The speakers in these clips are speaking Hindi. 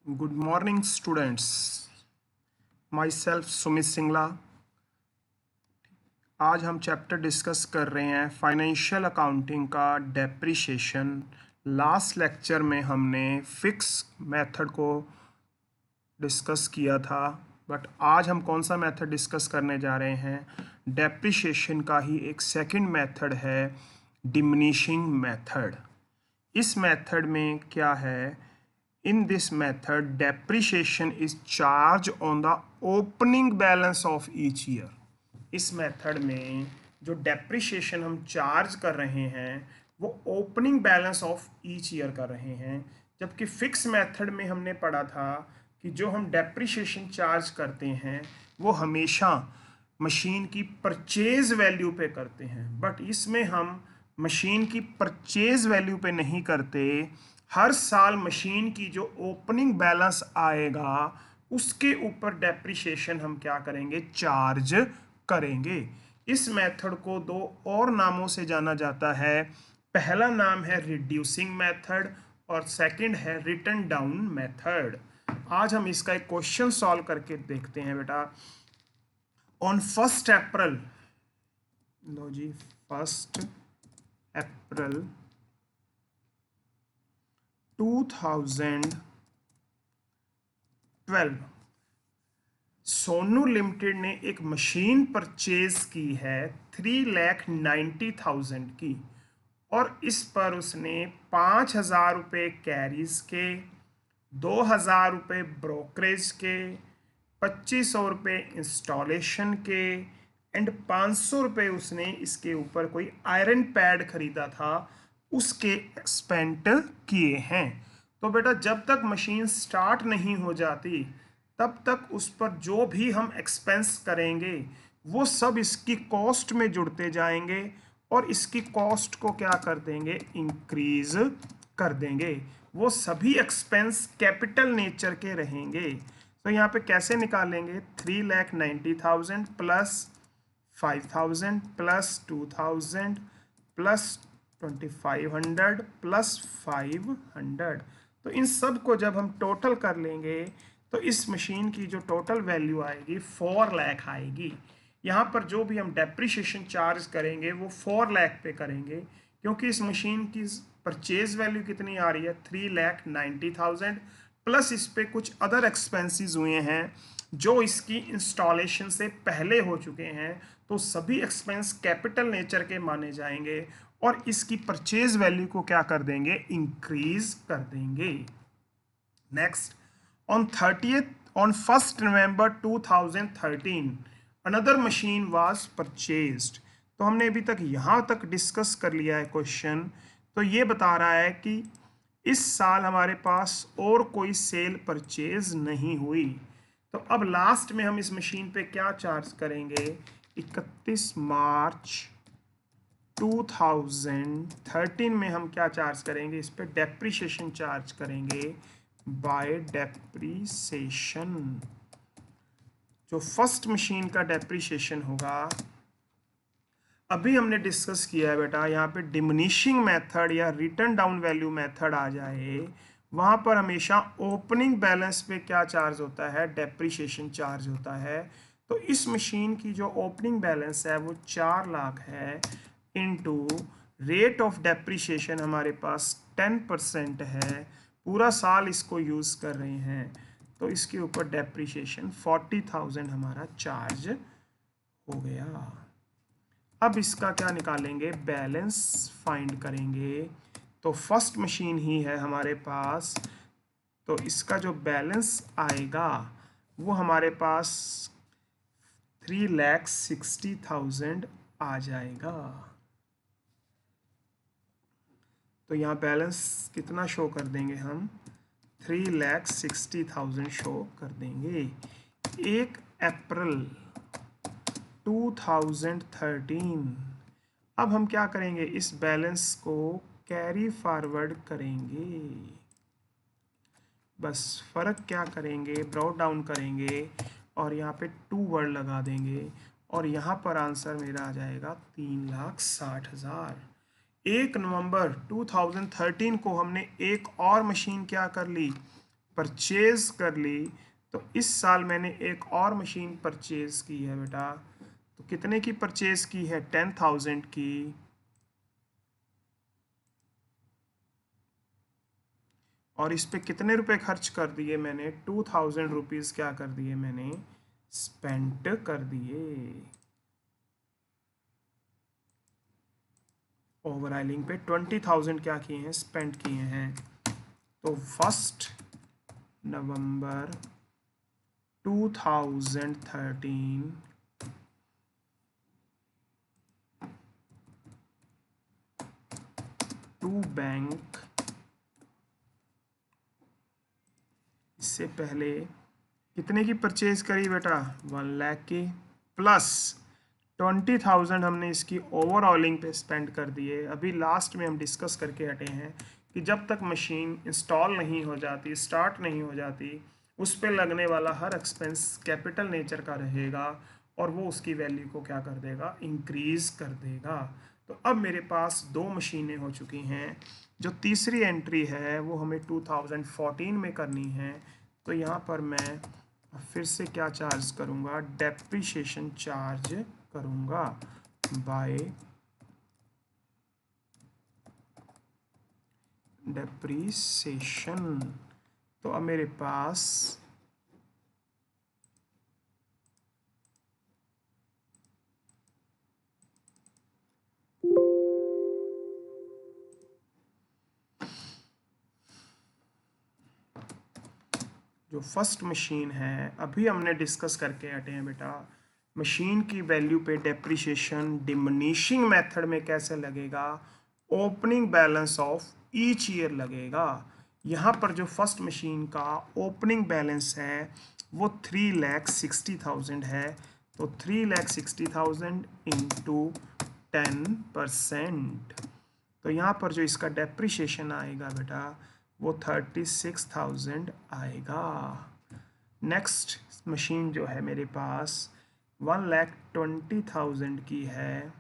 Good morning students. My self Sumit Singla. आज हम चैप्टर डिस्कस कर रहे हैं फाइनेंशियल अकाउंटिंग का डेप्रिसिएशन। लास्ट लेक्चर में हमने फिक्स मेथड को डिस्कस किया था, बट आज हम कौन सा मेथड डिस्कस करने जा रहे हैं? डेप्रिसिएशन का ही एक सेकंड मेथड है, डिमिनिशिंग मेथड। इस मेथड में क्या है? In this method, depreciation is charged on the opening balance of each year. इस मेथड में जो डेप्रिसिएशन हम चार्ज कर रहे हैं वो opening balance of each year कर रहे हैं, जबकि फिक्स मेथड में हमने पढ़ा था कि जो हम डेप्रिसिएशन चार्ज करते हैं वो हमेशा मशीन की परचेज वैल्यू पे करते हैं, बट इसमें हम मशीन की परचेज वैल्यू पे नहीं करते। हर साल मशीन की जो ओपनिंग बैलेंस आएगा उसके ऊपर डेप्रिसिएशन हम क्या करेंगे? चार्ज करेंगे। इस मेथड को दो और नामों से जाना जाता है। पहला नाम है रिड्यूसिंग मेथड और सेकंड है रिटन डाउन मेथड। आज हम इसका एक क्वेश्चन सॉल्व करके देखते हैं बेटा। ऑन 1 अप्रैल, लो जी, 1 अप्रैल 2012 सोनू लिमिटेड ने एक मशीन परचेज की है 3,90,000 की, और इस पर उसने 5,000 रुपये कैरीज के, 2,000 रुपये ब्रोकरेज के, 2,500 रुपये इंस्टॉलेशन के एंड 500 रुपये उसने इसके ऊपर कोई आयरन पैड खरीदा था उसके एक्सपेंड किए हैं। तो बेटा जब तक मशीन स्टार्ट नहीं हो जाती तब तक उस पर जो भी हम एक्सपेंस करेंगे वो सब इसकी कॉस्ट में जुड़ते जाएंगे और इसकी कॉस्ट को क्या कर देंगे? इंक्रीज कर देंगे। वो सभी एक्सपेंस कैपिटल नेचर के रहेंगे। तो यहाँ पे कैसे निकालेंगे? 3,90,000 प्लस 5,000 प्लस 2,000 प्लस 2,500 प्लस 500। तो इन सब को जब हम टोटल कर लेंगे तो इस मशीन की जो टोटल वैल्यू आएगी 4 लाख आएगी। यहाँ पर जो भी हम डेप्रिसिएशन चार्ज करेंगे वो 4 लाख पे करेंगे, क्योंकि इस मशीन की परचेज वैल्यू कितनी आ रही है? 3,90,000 प्लस इस पे कुछ अदर एक्सपेंसेस हुए हैं जो इसकी इंस्टॉलेशन से पहले हो चुके हैं, तो सभी एक्सपेंस कैपिटल नेचर के माने जाएंगे और इसकी परचेज वैल्यू को क्या कर देंगे? इंक्रीज कर देंगे। Next, on 1st November 2013 another machine was purchased। तो हमने अभी तक यहाँ तक डिस्कस कर लिया है क्वेश्चन। तो ये बता रहा है कि इस साल हमारे पास और कोई सेल परचेज नहीं हुई। तो अब लास्ट में हम इस मशीन पे क्या चार्ज करेंगे? 31 मार्च 2013 में हम क्या चार्ज करेंगे? इस पे डेप्रिसिएशन चार्ज करेंगे बाय डेप्रिसिएशन। जो फर्स्ट मशीन का डेप्रिसिएशन होगा, अभी हमने डिस्कस किया है बेटा, यहाँ पे डिमिनिशिंग मेथड या रिटर्न डाउन वैल्यू मेथड आ जाए, वहाँ पर हमेशा ओपनिंग बैलेंस पे क्या चार्ज होता है? डेप्रिसिएशन चार्ज होता है। तो इस मशीन की जो ओपनिंग बैलेंस है वो 4 लाख है, इनटू रेट ऑफ डेप्रिसिएशन हमारे पास 10% है, पूरा साल इसको यूज़ कर रहे हैं, तो इसके ऊपर डेप्रिसिएशन 40,000 हमारा चार्ज हो गया। अब इसका क्या निकालेंगे? बैलेंस फाइंड करेंगे। तो फर्स्ट मशीन ही है हमारे पास, तो इसका जो बैलेंस आएगा वो हमारे पास 3,60,000 आ जाएगा। तो यहाँ बैलेंस कितना शो कर देंगे हम? 3,60,000 शो कर देंगे। 1 अप्रैल 2013 अब हम क्या करेंगे? इस बैलेंस को कैरी फॉरवर्ड करेंगे। बस फ़र्क क्या करेंगे? ब्रॉट डाउन करेंगे और यहाँ पे 2 वर्ड लगा देंगे और यहाँ पर आंसर मेरा आ जाएगा 3,60,000। 1 नवंबर 2013 को हमने एक और मशीन क्या कर ली? परचेज कर ली, तो इस साल मैंने एक और मशीन परचेज की है बेटा। तो कितने की परचेज की है? 10,000 की। और इस पे कितने रुपए खर्च कर दिए मैंने? 2,000 रुपीज़ क्या कर दिए मैंने? स्पेंड कर दिए। ओवर ऑयलिंग पे 20,000 क्या किए हैं? स्पेंड किए हैं। तो 1 नवंबर 2013 टू बैंक, इससे पहले कितने की परचेज करी बेटा? 1 लाख की, प्लस 20,000 हमने इसकी ओवर ऑयलिंग पे स्पेंड कर दिए। अभी लास्ट में हम डिस्कस करके हटे हैं कि जब तक मशीन इंस्टॉल नहीं हो जाती, स्टार्ट नहीं हो जाती, उस पर लगने वाला हर एक्सपेंस कैपिटल नेचर का रहेगा और वो उसकी वैल्यू को क्या कर देगा? इंक्रीज कर देगा। तो अब मेरे पास दो मशीनें हो चुकी हैं। जो तीसरी एंट्री है वो हमें 2014 में करनी है। तो यहाँ पर मैं फिर से क्या चार्ज करूँगा? डेप्रिसिएशन चार्ज करूँगा बाय डेप्रिसिएशन। तो अब मेरे पास जो फर्स्ट मशीन है अभी हमने डिस्कस करके हटे हैं बेटा, मशीन की वैल्यू पे डेप्रिसिएशन डिमिनिशिंग मेथड में कैसे लगेगा? Opening balance of each year लगेगा। यहाँ पर जो फर्स्ट मशीन का ओपनिंग बैलेंस है वो 3,60,000 है। तो 3,60,000 इंटू 10%। तो यहाँ पर जो इसका डेप्रिसिएशन आएगा बेटा वो 36,000 आएगा। नेक्स्ट मशीन जो है मेरे पास 1,20,000 की है।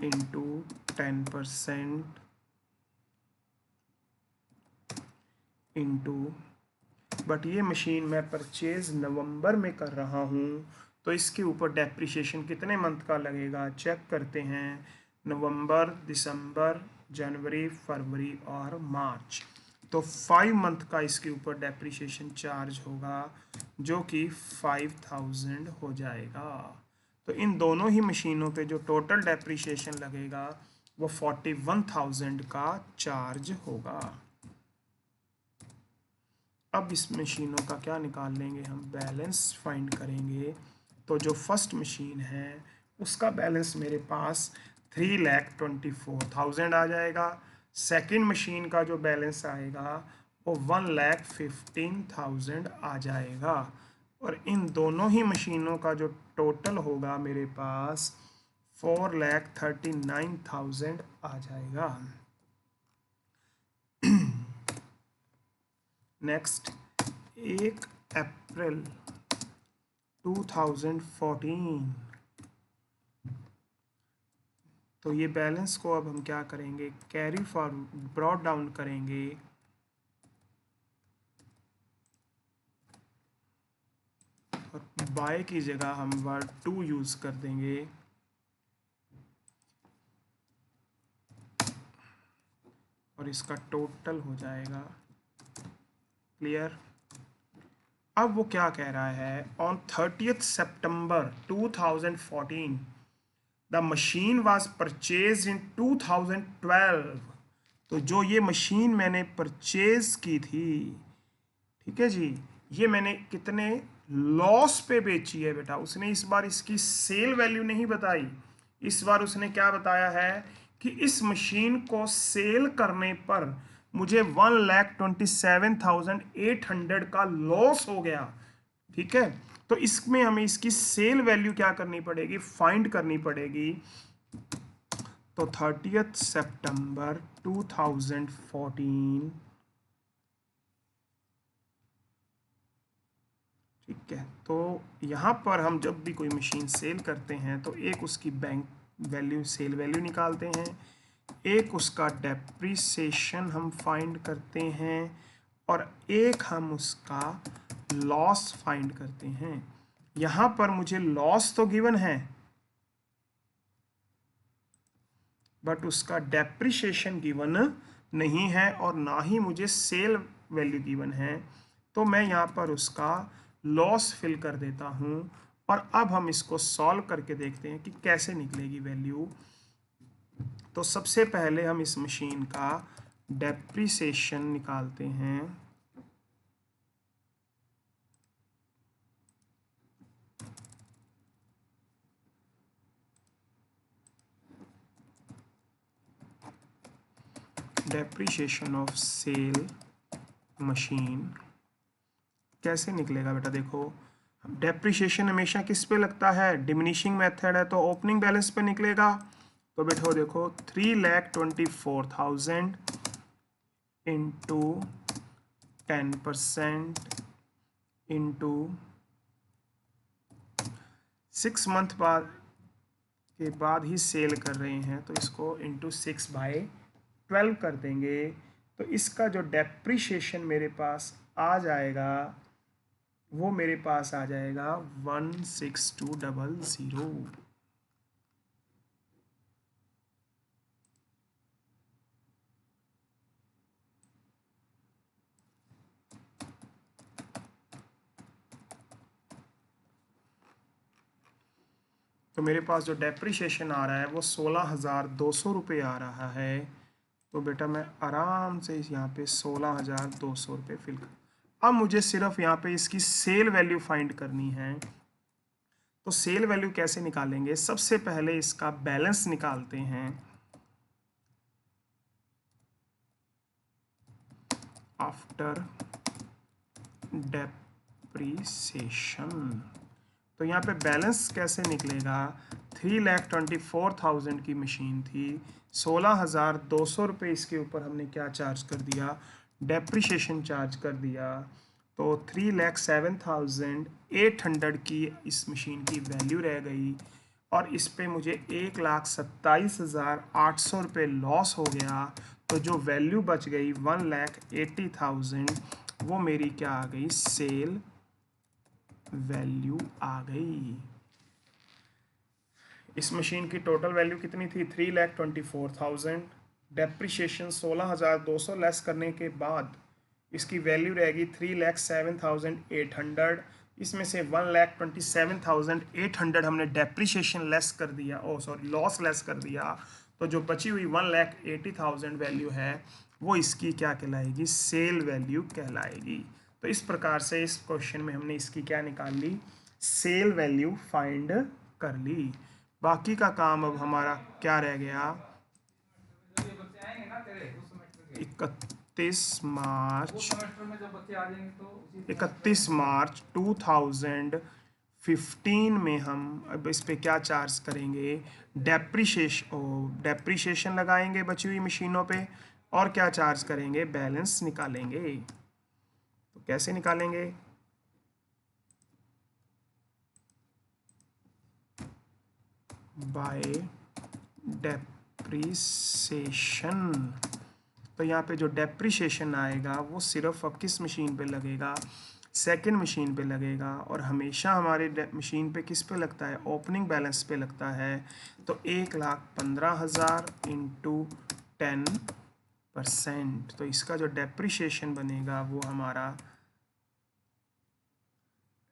इंटू 10% इंटू, बट ये मशीन मैं परचेज नवंबर में कर रहा हूँ, तो इसके ऊपर डेप्रिसिएशन कितने मंथ का लगेगा? चेक करते हैं। नवंबर, दिसंबर, जनवरी, फरवरी और मार्च। तो 5 मंथ का इसके ऊपर डेप्रिसिएशन चार्ज होगा जो कि 5,000 हो जाएगा। तो इन दोनों ही मशीनों पे जो टोटल डेप्रिसिएशन लगेगा वो 41,000 का चार्ज होगा। अब इस मशीनों का क्या निकाल लेंगे हम? बैलेंस फाइंड करेंगे। तो जो फर्स्ट मशीन है उसका बैलेंस मेरे पास 3,24,000 आ जाएगा। सेकंड मशीन का जो बैलेंस आएगा वो 1,15,000 आ जाएगा। और इन दोनों ही मशीनों का जो टोटल होगा मेरे पास 4,39,000 आ जाएगा। नेक्स्ट 1 अप्रैल 2014, तो ये बैलेंस को अब हम क्या करेंगे? कैरी फॉरवर्ड, ब्रॉड डाउन करेंगे। और बाय की जगह हम वर्ड टू यूज कर देंगे। और इसका टोटल हो जाएगा। क्लियर? अब वो क्या कह रहा है? On 30th September 2014 the machine was purchase in 2012। तो जो ये मशीन मैंने परचेज की थी, ठीक है जी, ये मैंने कितने लॉस पे बेची है बेटा? उसने इस बार इसकी सेल वैल्यू नहीं बताई। इस बार उसने क्या बताया है कि इस मशीन को सेल करने पर मुझे 1,27,800 का लॉस हो गया। ठीक है, तो इसमें हमें इसकी सेल वैल्यू क्या करनी पड़ेगी? फाइंड करनी पड़ेगी। तो 30th September 2014, ठीक है, तो यहाँ पर हम जब भी कोई मशीन सेल करते हैं तो एक उसकी बैंक वैल्यू सेल वैल्यू निकालते हैं, एक उसका डेप्रिसिएशन हम फाइंड करते हैं और एक हम उसका लॉस फाइंड करते हैं। यहां पर मुझे लॉस तो गिवन है बट उसका डेप्रिसिएशन गिवन नहीं है और ना ही मुझे सेल वैल्यू गिवन है, तो मैं यहाँ पर उसका लॉस फिल कर देता हूँ और अब हम इसको सॉल्व करके देखते हैं कि कैसे निकलेगी वैल्यू। तो सबसे पहले हम इस मशीन का डेप्रिसिएशन निकालते हैं। डेप्रिसिएशन ऑफ सेल मशीन कैसे निकलेगा बेटा? देखो, डेप्रिसिएशन हमेशा किस पे लगता है? डिमिनिशिंग मेथड है तो ओपनिंग बैलेंस पे निकलेगा। तो बेटा देखो 3,24,000 इंटू 10% इंटू 6 मंथ बाद के बाद ही सेल कर रहे हैं तो इसको इंटू 6/12 कर देंगे। तो इसका जो डेप्रिसिएशन मेरे पास आ जाएगा वो मेरे पास आ जाएगा 16200। तो मेरे पास जो डेप्रिसिएशन आ रहा है वो 16,200 रुपये आ रहा है। तो बेटा मैं आराम से यहाँ पे 16,200 रुपये फिल कर, अब मुझे सिर्फ यहाँ पे इसकी सेल वैल्यू फाइंड करनी है। तो सेल वैल्यू कैसे निकालेंगे? सबसे पहले इसका बैलेंस निकालते हैं। आफ्टर डेप्रिसिएशन तो यहाँ पे बैलेंस कैसे निकलेगा? 3,24,000 की मशीन थी, 16,200 रुपये इसके ऊपर हमने क्या चार्ज कर दिया? डेप्रिसिएशन चार्ज कर दिया। तो 3,07,800 की इस मशीन की वैल्यू रह गई और इस पे मुझे 1,27,800 रुपये लॉस हो गया। तो जो वैल्यू बच गई 1,80,000 वो मेरी क्या आ गई? सेल वैल्यू आ गई। इस मशीन की टोटल वैल्यू कितनी थी? 3,24,000। डेप्रिसिएशन 16,200 लेस करने के बाद इसकी वैल्यू रहेगी 3,07,800। इसमें से 1,27,800 हमने डेप्रिसिएशन लेस कर दिया, लॉस लेस कर दिया। तो जो बची हुई 1,80,000 वैल्यू है वो इसकी क्या कहलाएगी? सेल वैल्यू कहलाएगी। तो इस प्रकार से इस क्वेश्चन में हमने इसकी क्या निकाल ली? सेल वैल्यू फाइंड कर ली। बाकी का काम अब हमारा क्या रह गया? 31 मार्च 2015 में हम अब इस पे क्या चार्ज करेंगे? डेप्रिसिएशन लगाएंगे बची हुई मशीनों पे और क्या चार्ज करेंगे? बैलेंस निकालेंगे। तो कैसे निकालेंगे? Bye depreciation. तो यहाँ पे जो डेप्रिसिएशन आएगा वो सिर्फ अब किस मशीन पे लगेगा? सेकंड मशीन पे लगेगा। और हमेशा हमारे मशीन पे किस पे लगता है? ओपनिंग बैलेंस पे लगता है। तो 1,15,000 इंटू 10%। तो इसका जो डेप्रिसिएशन बनेगा वो हमारा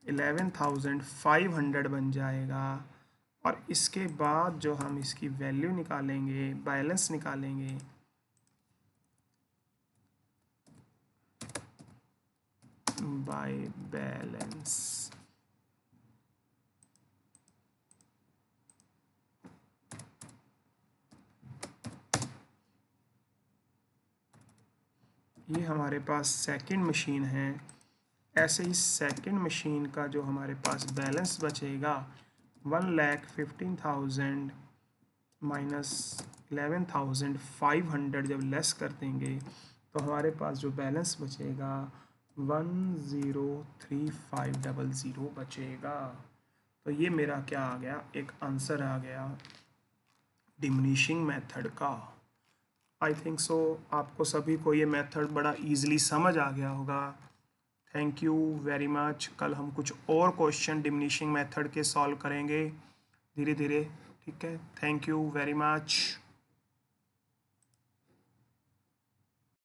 11,500 बन जाएगा। और इसके बाद जो हम इसकी वैल्यू निकालेंगे, बैलेंस निकालेंगे, बाय बैलेंस, ये हमारे पास सेकंड मशीन है। ऐसे ही सेकंड मशीन का जो हमारे पास बैलेंस बचेगा 1,15,000 माइनस 11,500 जब लेस कर देंगे तो हमारे पास जो बैलेंस बचेगा 1,03500 बचेगा। तो ये मेरा क्या आ गया? एक आंसर आ गया। डिमिनिशिंग मेथड का। आई थिंक सो आपको सभी को ये मेथड बड़ा इजीली समझ आ गया होगा। Thank you very much. कल हम कुछ और क्वेश्चन डिमिनिशिंग मेथड के सॉल्व करेंगे धीरे धीरे, ठीक है। Thank you very much.